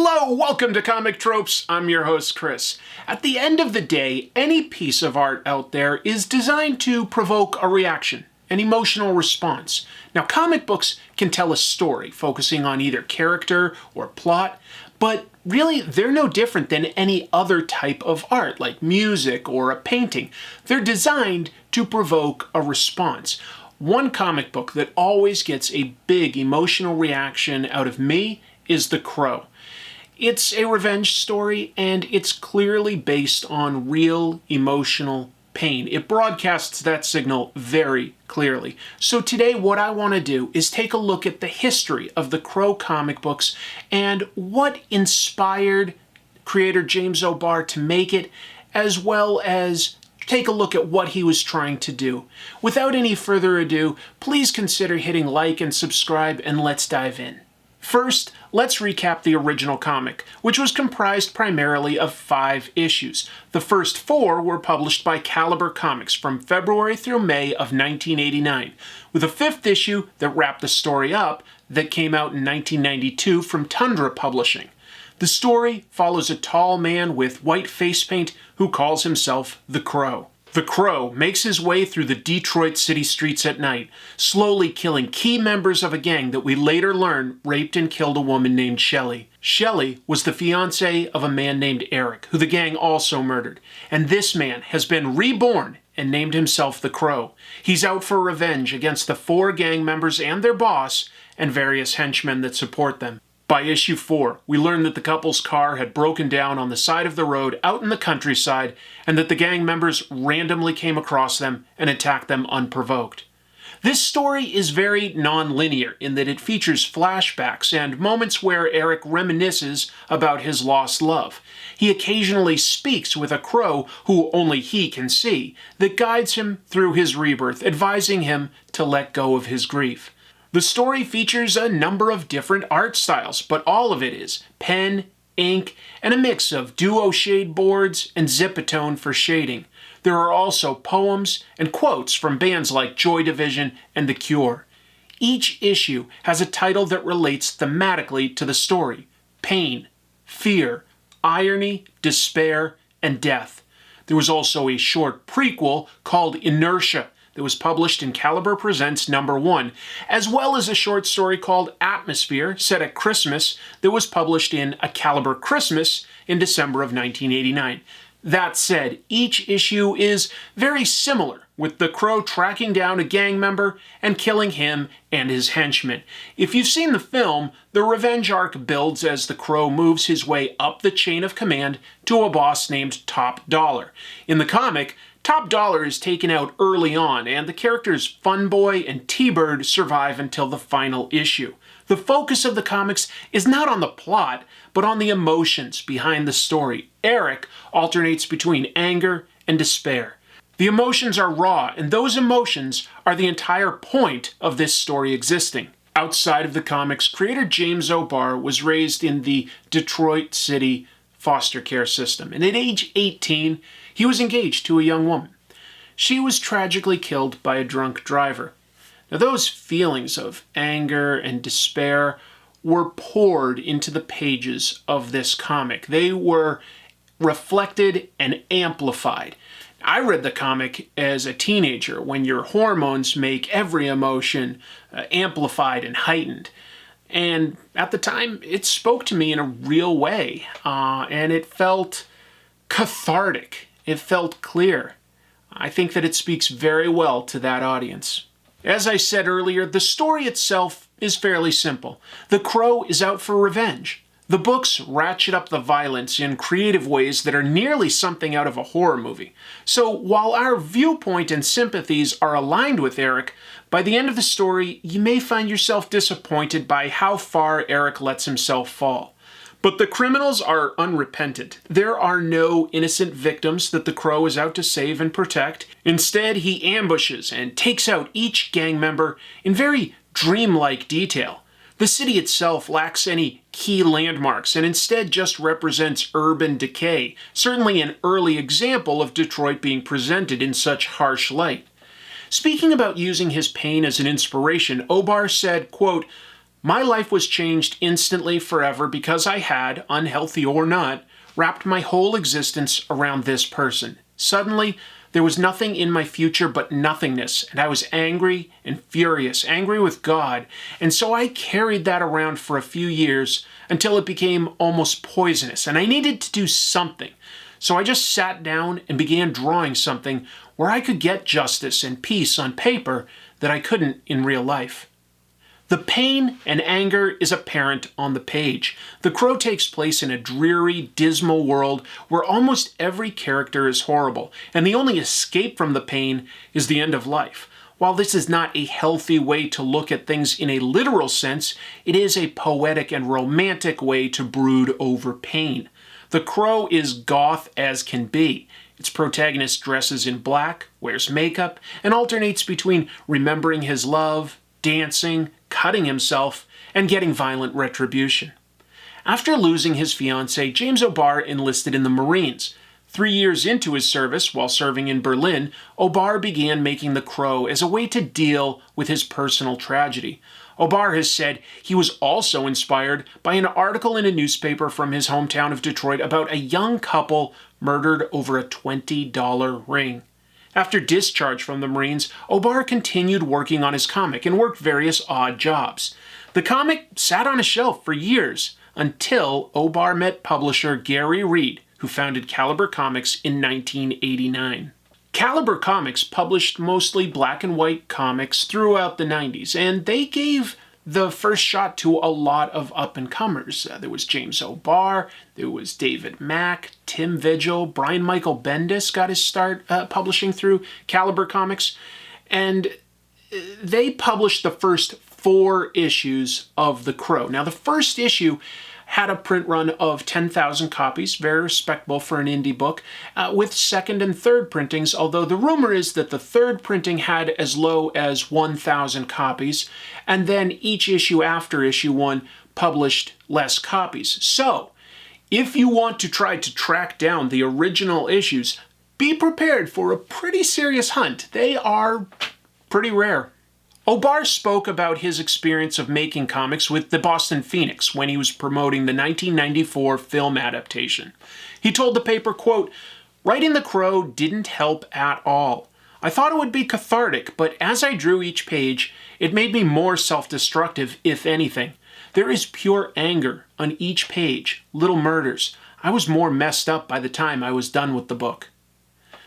Hello, welcome to Comic Tropes. I'm your host, Chris. At the end of the day, any piece of art out there is designed to provoke a reaction, an emotional response. Now, comic books can tell a story, focusing on either character or plot, but really, they're no different than any other type of art, like music or a painting. They're designed to provoke a response. One comic book that always gets a big emotional reaction out of me is The Crow. It's a revenge story, and it's clearly based on real emotional pain. It broadcasts that signal very clearly. So today what I want to do is take a look at the history of the Crow comic books and what inspired creator James O'Barr to make it, as well as take a look at what he was trying to do. Without any further ado, please consider hitting like and subscribe, and let's dive in. First, let's recap the original comic, which was comprised primarily of 5 issues. The first 4 were published by Caliber Comics from February through May of 1989, with a 5th issue that wrapped the story up that came out in 1992 from Tundra Publishing. The story follows a tall man with white face paint who calls himself the Crow. The Crow makes his way through the Detroit city streets at night, slowly killing key members of a gang that we later learn raped and killed a woman named Shelley. Shelley was the fiancée of a man named Eric, who the gang also murdered. And this man has been reborn and named himself the Crow. He's out for revenge against the 4 gang members and their boss, and various henchmen that support them. By issue 4, we learn that the couple's car had broken down on the side of the road out in the countryside, and that the gang members randomly came across them and attacked them unprovoked. This story is very non-linear in that it features flashbacks and moments where Eric reminisces about his lost love. He occasionally speaks with a crow who only he can see, that guides him through his rebirth, advising him to let go of his grief. The story features a number of different art styles, but all of it is pen, ink, and a mix of duo shade boards and Zipatone for shading. There are also poems and quotes from bands like Joy Division and The Cure. Each issue has a title that relates thematically to the story: pain, fear, irony, despair, and death. There was also a short prequel called Inertia that was published in Caliber Presents #1, as well as a short story called Atmosphere, set at Christmas, that was published in A Caliber Christmas in December of 1989. That said, each issue is very similar, with the Crow tracking down a gang member and killing him and his henchmen. If you've seen the film, the revenge arc builds as the Crow moves his way up the chain of command to a boss named Top Dollar. In the comic, Top Dollar is taken out early on, and the characters Fun Boy and T-Bird survive until the final issue. The focus of the comics is not on the plot, but on the emotions behind the story. Eric alternates between anger and despair. The emotions are raw, and those emotions are the entire point of this story existing. Outside of the comics, creator James O'Barr was raised in the Detroit City foster care system, and at age 18, he was engaged to a young woman. She was tragically killed by a drunk driver. Now, those feelings of anger and despair were poured into the pages of this comic. They were reflected and amplified. I read the comic as a teenager, when your hormones make every emotion amplified and heightened. And at the time, it spoke to me in a real way, and it felt cathartic. It felt clear. I think that it speaks very well to that audience. As I said earlier, the story itself is fairly simple. The Crow is out for revenge. The books ratchet up the violence in creative ways that are nearly something out of a horror movie. So while our viewpoint and sympathies are aligned with Eric, by the end of the story, you may find yourself disappointed by how far Eric lets himself fall. But the criminals are unrepentant. There are no innocent victims that the Crow is out to save and protect. Instead, he ambushes and takes out each gang member in very dreamlike detail. The city itself lacks any key landmarks and instead just represents urban decay, certainly an early example of Detroit being presented in such harsh light. Speaking about using his pain as an inspiration, O'Barr said, quote, My life was changed instantly forever because I had, unhealthy or not, wrapped my whole existence around this person. Suddenly, there was nothing in my future but nothingness, and I was angry and furious, angry with God, and so I carried that around for a few years until it became almost poisonous, and I needed to do something. So I just sat down and began drawing something where I could get justice and peace on paper that I couldn't in real life. The pain and anger is apparent on the page. The Crow takes place in a dreary, dismal world where almost every character is horrible, and the only escape from the pain is the end of life. While this is not a healthy way to look at things in a literal sense, it is a poetic and romantic way to brood over pain. The Crow is goth as can be. Its protagonist dresses in black, wears makeup, and alternates between remembering his love, dancing, cutting himself, and getting violent retribution. After losing his fiancée, James O'Barr enlisted in the Marines. 3 years into his service, while serving in Berlin, O'Barr began making The Crow as a way to deal with his personal tragedy. O'Barr has said he was also inspired by an article in a newspaper from his hometown of Detroit about a young couple murdered over a $20 ring. After discharge from the Marines, O'Barr continued working on his comic and worked various odd jobs. The comic sat on a shelf for years until O'Barr met publisher Gary Reed, who founded Caliber Comics in 1989. Caliber Comics published mostly black and white comics throughout the 90s, and they gave the first shot to a lot of up-and-comers. There was James O'Barr, there was David Mack, Tim Vigil, Brian Michael Bendis got his start publishing through Caliber Comics, and they published the first 4 issues of The Crow. Now, the first issue had a print run of 10,000 copies, very respectable for an indie book, with second and third printings, although the rumor is that the third printing had as low as 1,000 copies, and then each issue after issue 1 published less copies. So, if you want to try to track down the original issues, be prepared for a pretty serious hunt. They are pretty rare. O'Barr spoke about his experience of making comics with the Boston Phoenix when he was promoting the 1994 film adaptation. He told the paper, quote, "Writing The Crow didn't help at all. I thought it would be cathartic, but as I drew each page, it made me more self-destructive, if anything. There is pure anger on each page, little murders. I was more messed up by the time I was done with the book."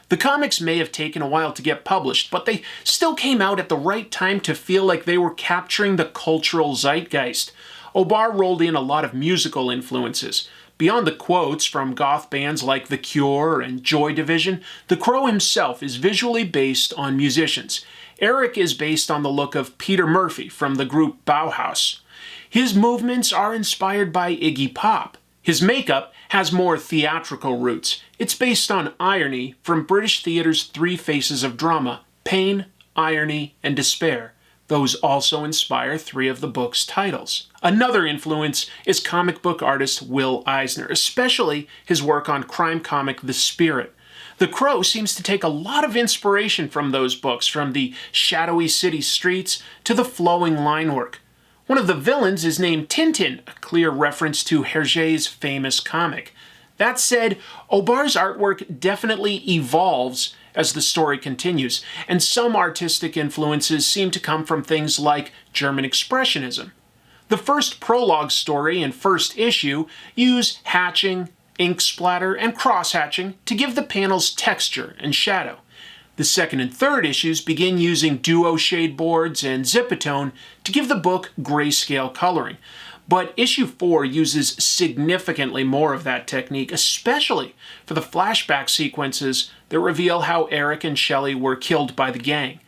The comics may have taken a while to get published, but they still came out at the right time to feel like they were capturing the cultural zeitgeist. O'Barr rolled in a lot of musical influences. Beyond the quotes from goth bands like The Cure and Joy Division, The Crow himself is visually based on musicians. Eric is based on the look of Peter Murphy from the group Bauhaus. His movements are inspired by Iggy Pop. His makeup has more theatrical roots. It's based on irony from British theatre's 3 faces of drama: pain, irony, and despair. Those also inspire 3 of the book's titles. Another influence is comic book artist Will Eisner, especially his work on crime comic The Spirit. The Crow seems to take a lot of inspiration from those books, from the shadowy city streets to the flowing line work. One of the villains is named Tintin, a clear reference to Hergé's famous comic. That said, O'Barr's artwork definitely evolves as the story continues, and some artistic influences seem to come from things like German Expressionism. The first prologue story and first issue use hatching, ink splatter, and cross-hatching to give the panels texture and shadow. The second and third issues begin using duo shade boards and Zipatone to give the book grayscale coloring. But issue 4 uses significantly more of that technique, especially for the flashback sequences that reveal how Eric and Shelley were killed by the gang.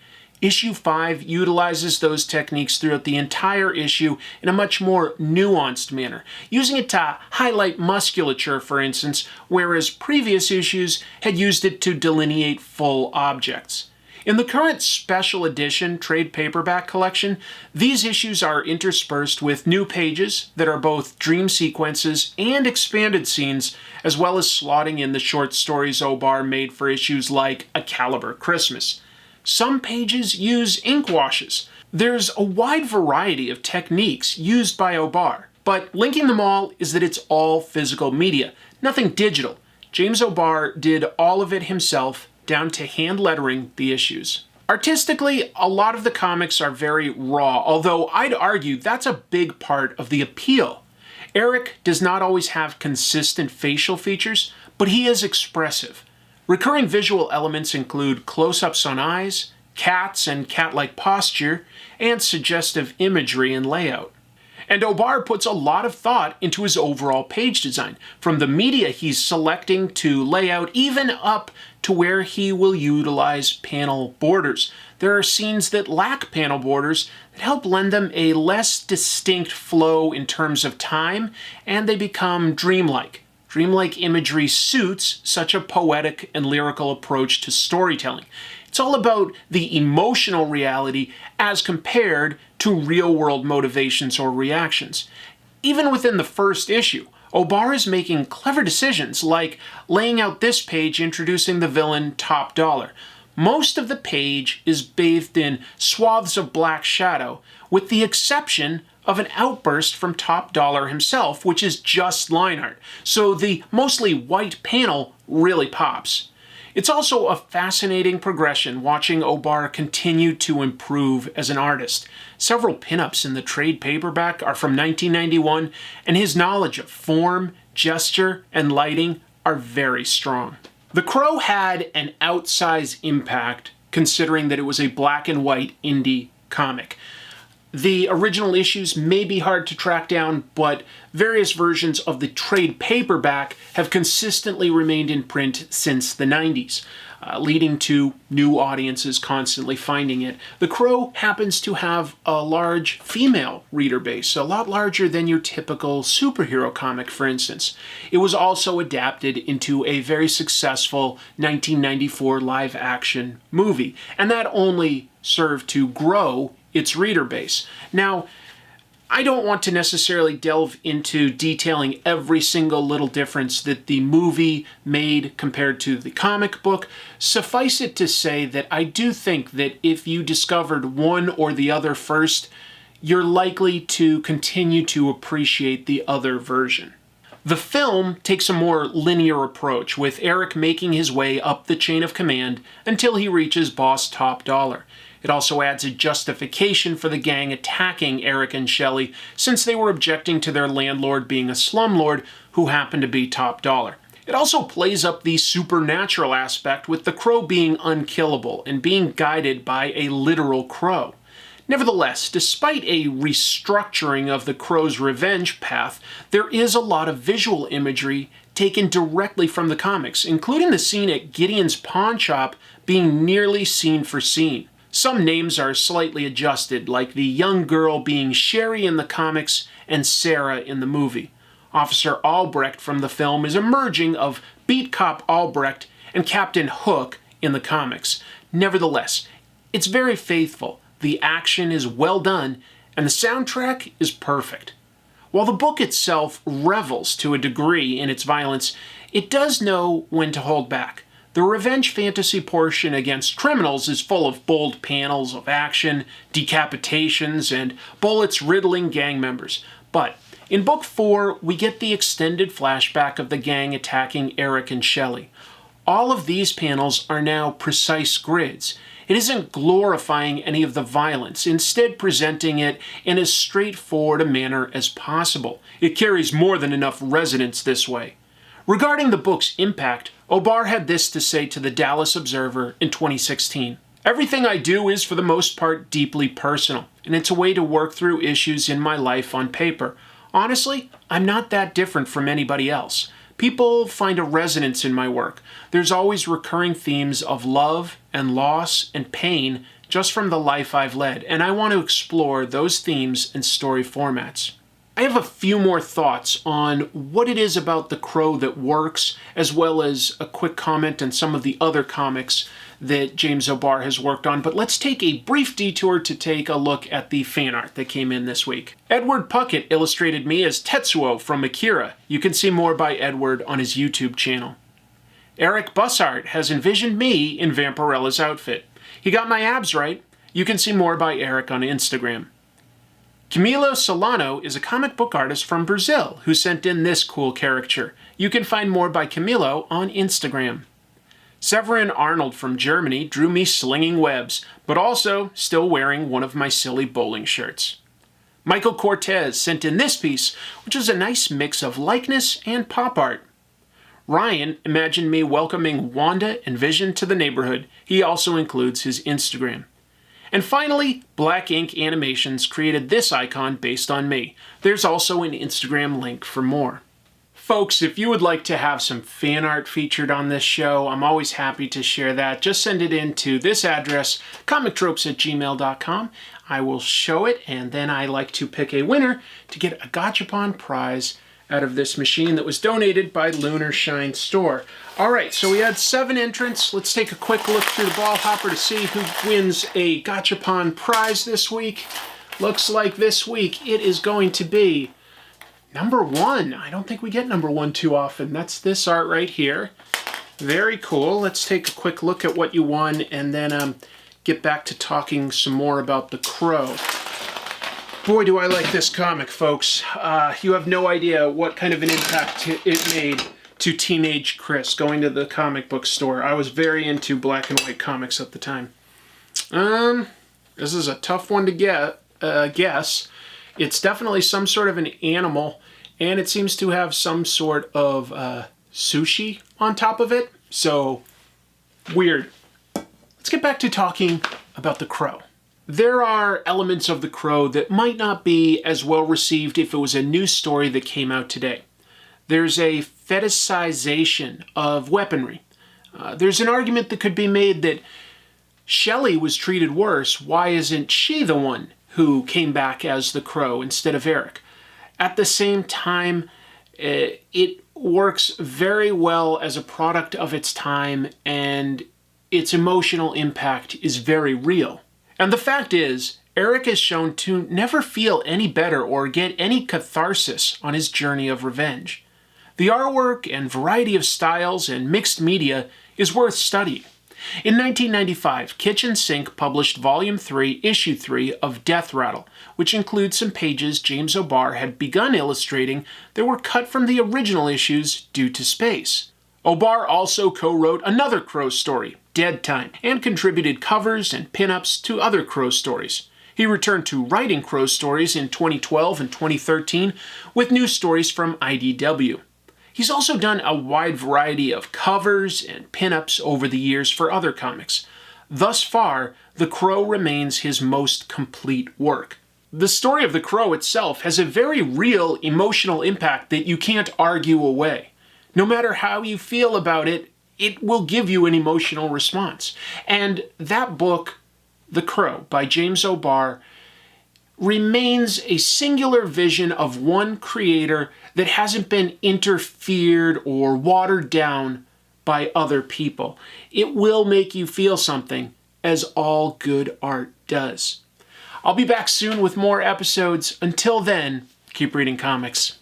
Issue 5 utilizes those techniques throughout the entire issue in a much more nuanced manner, using it to highlight musculature, for instance, whereas previous issues had used it to delineate full objects. In the current special edition trade paperback collection, these issues are interspersed with new pages that are both dream sequences and expanded scenes, as well as slotting in the short stories O'Barr made for issues like A Caliber Christmas. Some pages use ink washes. There's a wide variety of techniques used by O'Barr, but linking them all is that it's all physical media, nothing digital. James O'Barr did all of it himself, down to hand lettering the issues. Artistically, a lot of the comics are very raw, although I'd argue that's a big part of the appeal. Eric does not always have consistent facial features, but he is expressive. Recurring visual elements include close-ups on eyes, cats and cat-like posture, and suggestive imagery and layout. And O'Barr puts a lot of thought into his overall page design, from the media he's selecting to layout, even up to where he will utilize panel borders. There are scenes that lack panel borders that help lend them a less distinct flow in terms of time, and they become dreamlike. Dreamlike imagery suits such a poetic and lyrical approach to storytelling. It's all about the emotional reality as compared to real-world motivations or reactions. Even within the first issue, O'Barr is making clever decisions, like laying out this page introducing the villain Top Dollar. Most of the page is bathed in swaths of black shadow, with the exception of an outburst from Top Dollar himself, which is just line art, so the mostly white panel really pops. It's also a fascinating progression watching O'Barr continue to improve as an artist. Several pinups in the trade paperback are from 1991, and his knowledge of form, gesture, and lighting are very strong. The Crow had an outsized impact considering that it was a black and white indie comic. The original issues may be hard to track down, but various versions of the trade paperback have consistently remained in print since the 90s, leading to new audiences constantly finding it. The Crow happens to have a large female reader base, a lot larger than your typical superhero comic, for instance. It was also adapted into a very successful 1994 live-action movie, and that only served to grow its reader base. Now, I don't want to necessarily delve into detailing every single little difference that the movie made compared to the comic book. Suffice it to say that I do think that if you discovered one or the other first, you're likely to continue to appreciate the other version. The film takes a more linear approach, with Eric making his way up the chain of command until he reaches Boss Top Dollar. It also adds a justification for the gang attacking Eric and Shelley, since they were objecting to their landlord being a slumlord who happened to be Top Dollar. It also plays up the supernatural aspect, with the Crow being unkillable and being guided by a literal crow. Nevertheless, despite a restructuring of the Crow's revenge path, there is a lot of visual imagery taken directly from the comics, including the scene at Gideon's pawn shop being nearly scene for scene. Some names are slightly adjusted, like the young girl being Sherry in the comics and Sarah in the movie. Officer Albrecht from the film is a merging of Beat Cop Albrecht and Captain Hook in the comics. Nevertheless, it's very faithful, the action is well done, and the soundtrack is perfect. While the book itself revels to a degree in its violence, it does know when to hold back. The revenge fantasy portion against criminals is full of bold panels of action, decapitations, and bullets riddling gang members. But in Book 4, we get the extended flashback of the gang attacking Eric and Shelley. All of these panels are now precise grids. It isn't glorifying any of the violence, instead presenting it in as straightforward a manner as possible. It carries more than enough resonance this way. Regarding the book's impact, O'Barr had this to say to the Dallas Observer in 2016. Everything I do is, for the most part, deeply personal, and it's a way to work through issues in my life on paper. Honestly, I'm not that different from anybody else. People find a resonance in my work. There's always recurring themes of love and loss and pain just from the life I've led, and I want to explore those themes in story formats. I have a few more thoughts on what it is about The Crow that works, as well as a quick comment on some of the other comics that James O'Barr has worked on, but let's take a brief detour to take a look at the fan art that came in this week. Edward Puckett illustrated me as Tetsuo from Akira. You can see more by Edward on his YouTube channel. Eric Bussart has envisioned me in Vampirella's outfit. He got my abs right. You can see more by Eric on Instagram. Camilo Solano is a comic book artist from Brazil who sent in this cool caricature. You can find more by Camilo on Instagram. Severin Arnold from Germany drew me slinging webs, but also still wearing one of my silly bowling shirts. Michael Cortez sent in this piece, which is a nice mix of likeness and pop art. Ryan imagined me welcoming Wanda and Vision to the neighborhood. He also includes his Instagram. And finally, Black Ink Animations created this icon based on me. There's also an Instagram link for more. Folks, if you would like to have some fan art featured on this show, I'm always happy to share that. Just send it in to this address, comictropes@gmail.com. I will show it, and then I like to pick a winner to get a Gachapon prize out of this machine that was donated by Lunar Shine Store. All right, so we had 7 entrants. Let's take a quick look through the ball hopper to see who wins a Gachapon prize this week. Looks like this week it is going to be number 1. I don't think we get number 1 too often. That's this art right here. Very cool. Let's take a quick look at what you won and then get back to talking some more about The Crow. Boy, do I like this comic, folks. You have no idea what kind of an impact it made to teenage Chris going to the comic book store. I was very into black and white comics at the time. This is a tough one to guess. It's definitely some sort of an animal, and it seems to have some sort of sushi on top of it. So, weird. Let's get back to talking about The Crow. There are elements of The Crow that might not be as well received if it was a new story that came out today. There's a fetishization of weaponry. There's an argument that could be made that Shelley was treated worse. Why isn't she the one who came back as the Crow instead of Eric? At the same time, it works very well as a product of its time, and its emotional impact is very real. And the fact is, Eric is shown to never feel any better or get any catharsis on his journey of revenge. The artwork and variety of styles and mixed media is worth studying. In 1995, Kitchen Sink published Volume 3, Issue 3 of Death Rattle, which includes some pages James O'Barr had begun illustrating that were cut from the original issues due to space. O'Barr also co-wrote another Crow story, Dead Time, and contributed covers and pinups to other Crow stories. He returned to writing Crow stories in 2012 and 2013 with new stories from IDW. He's also done a wide variety of covers and pinups over the years for other comics. Thus far, The Crow remains his most complete work. The story of The Crow itself has a very real emotional impact that you can't argue away. No matter how you feel about it, it will give you an emotional response. And that book, The Crow, by James O'Barr, remains a singular vision of one creator that hasn't been interfered or watered down by other people. It will make you feel something, as all good art does. I'll be back soon with more episodes. Until then, keep reading comics.